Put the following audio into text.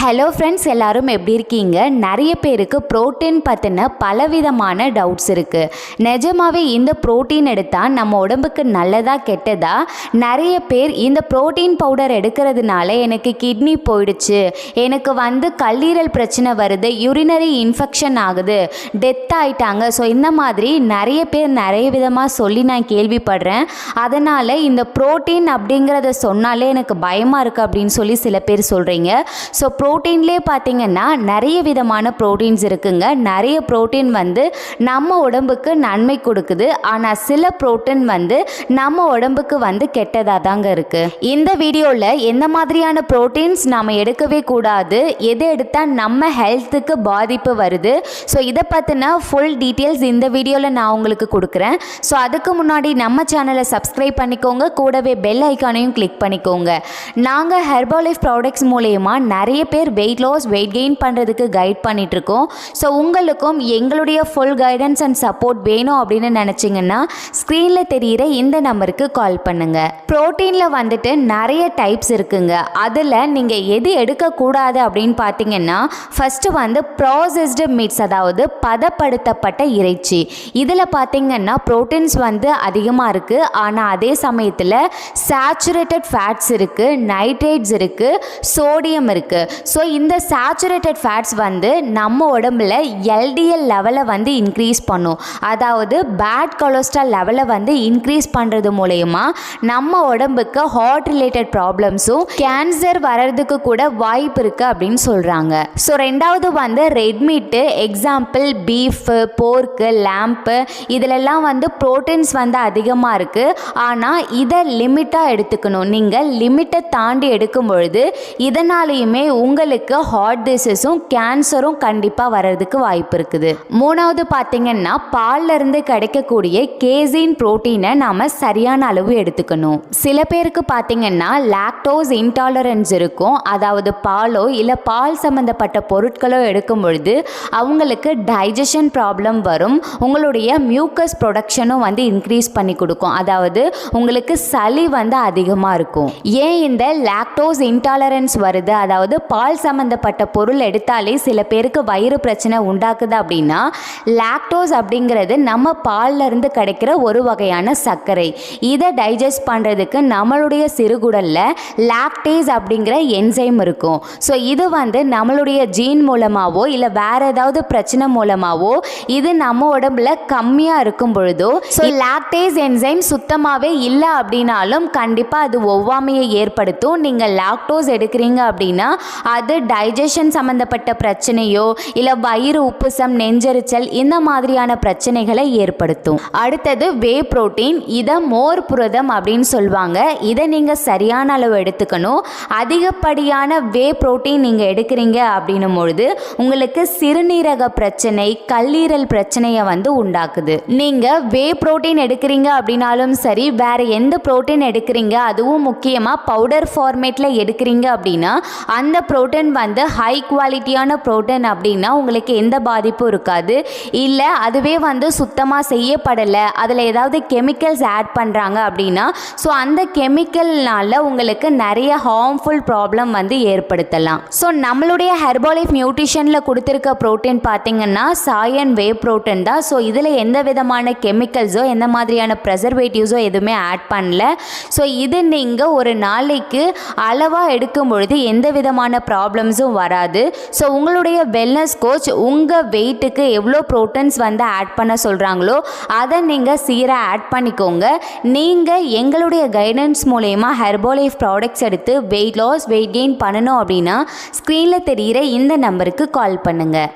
Hello friends, எல்லாரும் எப்படி இருக்கீங்க? நிறைய பேருக்கு ப்ரோட்டீன் பற்றின பலவிதமான டவுட்ஸ் இருக்குது. நிஜமாவே இந்த ப்ரோட்டீன் எடுத்தால் நம்ம உடம்புக்கு நல்லதா கெட்டதா? நிறைய பேர் இந்த ப்ரோட்டீன் பவுடர் எடுக்கிறதுனால எனக்கு கிட்னி போயிடுச்சு, எனக்கு கல்லீரல் பிரச்சனை வருது, யூரினரி இன்ஃபெக்ஷன் ஆகுது, டெத் ஆயிட்டாங்க. ஸோ இந்த மாதிரி நிறைய பேர் நிறைய விதமாக சொல்லி நான் கேள்விப்படுறேன். அதனால் இந்த ப்ரோட்டீன் அப்படிங்கிறத சொன்னாலே எனக்கு பயமாக இருக்குது அப்படின்னு சொல்லி சில பேர் சொல்கிறீங்க. ஸோ ப்ரோட்டீன்லேயே பார்த்தீங்கன்னா நிறைய விதமான ப்ரோட்டீன்ஸ் இருக்குங்க. நிறைய ப்ரோட்டீன் நம்ம உடம்புக்கு நன்மை கொடுக்குது. ஆனால் சில ப்ரோட்டீன் நம்ம உடம்புக்கு கெட்டதாக தாங்க இருக்குது. இந்த வீடியோவில் எந்த மாதிரியான ப்ரோட்டீன்ஸ் நாம் எடுக்கவே கூடாது, எது எடுத்தால் நம்ம ஹெல்த்துக்கு பாதிப்பு வருது, ஸோ இதை பற்றின ஃபுல் டீட்டெயில்ஸ் இந்த வீடியோவில் நான் உங்களுக்கு கொடுக்குறேன். ஸோ அதுக்கு முன்னாடி நம்ம சேனலை சப்ஸ்கிரைப் பண்ணிக்கோங்க, கூடவே பெல் ஐக்கானையும் கிளிக் பண்ணிக்கோங்க. நாங்கள் ஹெர்பலைஃப் ப்ராடக்ட்ஸ் மூலயமா நிறைய பேர் வெயிட் லாஸ், வெயிட் கெயின் பண்ணுறதுக்கு கைட் பண்ணிகிட்ருக்கோம். ஸோ உங்களுக்கும் எங்களுடைய ஃபுல் கைடன்ஸ் அண்ட் சப்போர்ட் வேணும் அப்படின்னு நினச்சிங்கன்னா ஸ்க்ரீனில் தெரிகிற இந்த நம்பருக்கு கால் பண்ணுங்கள். ப்ரோட்டீனில் நிறைய டைப்ஸ் இருக்குங்க. அதில் நீங்கள் எது எடுக்கக்கூடாது அப்படின்னு பார்த்தீங்கன்னா ஃபஸ்ட்டு ப்ராசஸ்டு மீட்ஸ், அதாவது பதப்படுத்தப்பட்ட இறைச்சி. இதில் பார்த்தீங்கன்னா ப்ரோட்டீன்ஸ் அதிகமாக இருக்குது. ஆனால் அதே சமயத்தில் சேச்சுரேட்டட் ஃபேட்ஸ் இருக்குது, நைட்ரேட்ஸ் இருக்குது, சோடியம் இருக்குது. ஸோ இந்த சேச்சுரேட்டட் ஃபேட்ஸ் நம்ம உடம்புல எல்டிஎல் லெவலை இன்க்ரீஸ் பண்ணும். அதாவது பேட் கொலஸ்ட்ரால் லெவலை இன்க்ரீஸ் பண்ணுறது மூலயமா நம்ம உடம்புக்கு ஹார்ட் ரிலேட்டட் ப்ராப்ளம்ஸும் கேன்சர் வர்றதுக்கு கூட வாய்ப்பு இருக்குது அப்படின்னு சொல்கிறாங்க. ஸோ ரெண்டாவது ரெட் மீட்டு, எக்ஸாம்பிள் பீஃபு, போர்க்கு, லேம்பு, இதிலெல்லாம் ப்ரோட்டீன்ஸ் அதிகமாக இருக்குது. ஆனால் இதை லிமிட்டாக எடுத்துக்கணும். நீங்கள் லிமிட்டை தாண்டி எடுக்கும் பொழுது இதனாலேயுமே உங்களுக்கு ஹார்ட் டிசீஸும் கேன்சரும் கண்டிப்பாக வர்றதுக்கு வாய்ப்பு இருக்குது. மூணாவது பார்த்தீங்கன்னா பால்ல இருந்து கிடைக்கக்கூடிய கேசீன் புரோட்டீனை நாம் சரியான அளவு எடுத்துக்கணும். சில பேருக்கு பார்த்தீங்கன்னா லாக்டோஸ் இன்டாலரன்ஸ் இருக்கும். அதாவது பாலோ இல்லை பால் சம்மந்தப்பட்ட பொருட்களோ எடுக்கும் பொழுது அவங்களுக்கு டைஜஷன் ப்ராப்ளம் வரும். உங்களுடைய மியூக்கஸ் ப்ரொடக்ஷனும் இன்க்ரீஸ் பண்ணி கொடுக்கும். அதாவது உங்களுக்கு சளி அதிகமாக இருக்கும். ஏன் இந்த லாக்டோஸ் இன்டாலரன்ஸ் வருது, அதாவது பால் சம்மந்தப்பட்ட பொருள் எடுத்தாலே சில பேருக்கு வயிறு பிரச்சனை உண்டாக்குது அப்படின்னா லாக்டோஸ் அப்படிங்கிறது நம்ம பால்ல இருந்து கிடைக்கிற ஒரு வகையான சர்க்கரை. இதை டைஜஸ்ட் பண்ணுறதுக்கு நம்மளுடைய சிறுகுடல்ல லாக்டேஸ் அப்படிங்கிற என்சைம் இருக்கும். ஸோ இது நம்மளுடைய ஜீன் மூலமாவோ இல்லை வேற ஏதாவது பிரச்சனை மூலமாவோ இது நம்ம உடம்புல கம்மியாக இருக்கும் பொழுதோ, ஸோ லாக்டேஸ் என்சைம் சுத்தமாகவே இல்லை அப்படின்னாலும் கண்டிப்பாக அது ஒவ்வாமையை ஏற்படுத்தும். நீங்கள் லாக்டோஸ் எடுக்கிறீங்க அப்படின்னா அது டைஜஷன் சம்மந்தப்பட்ட பிரச்சனையோ இல்லை வயிறு உப்புசம், நெஞ்செரிச்சல் இந்த மாதிரியான பிரச்சனைகளை ஏற்படுத்தும். அடுத்தது வே புரோட்டீன். இதை மோர் புரதம் அப்படின்னு சொல்லுவாங்க. இதை நீங்கள் சரியான அளவு எடுத்துக்கணும். அதிகப்படியான வே புரோட்டீன் நீங்கள் எடுக்கிறீங்க அப்படின்னும் பொழுது உங்களுக்கு சிறுநீரக பிரச்சனை, கல்லீரல் பிரச்சனையை உண்டாக்குது. நீங்கள் வே புரோட்டீன் எடுக்கிறீங்க அப்படின்னாலும் சரி, வேற எந்த புரோட்டீன் எடுக்கிறீங்க, அதுவும் முக்கியமாக பவுடர் ஃபார்மேட்டில் எடுக்கிறீங்க அப்படின்னா அந்த புரோட்டீன் ஹை குவாலிட்டியான புரோட்டீன் அப்படின்னா உங்களுக்கு எந்த பாதிப்பும் இருக்காது. இல்லை அதுவே சுத்தமாக செய்யப்படலை, அதில் ஏதாவது கெமிக்கல்ஸ் ஆட் பண்ணுறாங்க அப்படின்னா ஸோ அந்த கெமிக்கல்னால உங்களுக்கு நிறைய ஹார்ம்ஃபுல் ப்ராப்ளம் ஏற்படுத்தலாம். ஸோ நம்மளுடைய ஹெர்பலைஃப் நியூட்ரிஷனில் கொடுத்துருக்க புரோட்டீன் பார்த்தீங்கன்னா சாயன் வே புரோட்டீன் தான். ஸோ இதில் எந்த விதமான கெமிக்கல்ஸோ எந்த மாதிரியான ப்ரெசர்வேட்டிவ்ஸோ எதுவுமே ஆட் பண்ணல. ஸோ இது நீங்கள் ஒரு நாளைக்கு அளவாக எடுக்கும் பொழுது எந்த விதமான ப்ராப்ளம்ஸும் வராது. ஸோ உங்களுடைய வெல்னஸ் கோச் உங்கள் வெயிட்டுக்கு எவ்வளோ ப்ரோட்டீன்ஸ் ஆட் பண்ண சொல்கிறாங்களோ அதை நீங்கள் சீராக ஆட் பண்ணிக்கோங்க. நீங்கள் எங்களுடைய கைடன்ஸ் மூலயமா ஹெர்பலைஃப் ப்ராடக்ட்ஸ் எடுத்து வெயிட் லாஸ், வெயிட் கெயின் பண்ணணும் அப்படின்னா ஸ்க்ரீனில் தெரிகிற இந்த நம்பருக்கு கால் பண்ணுங்கள்.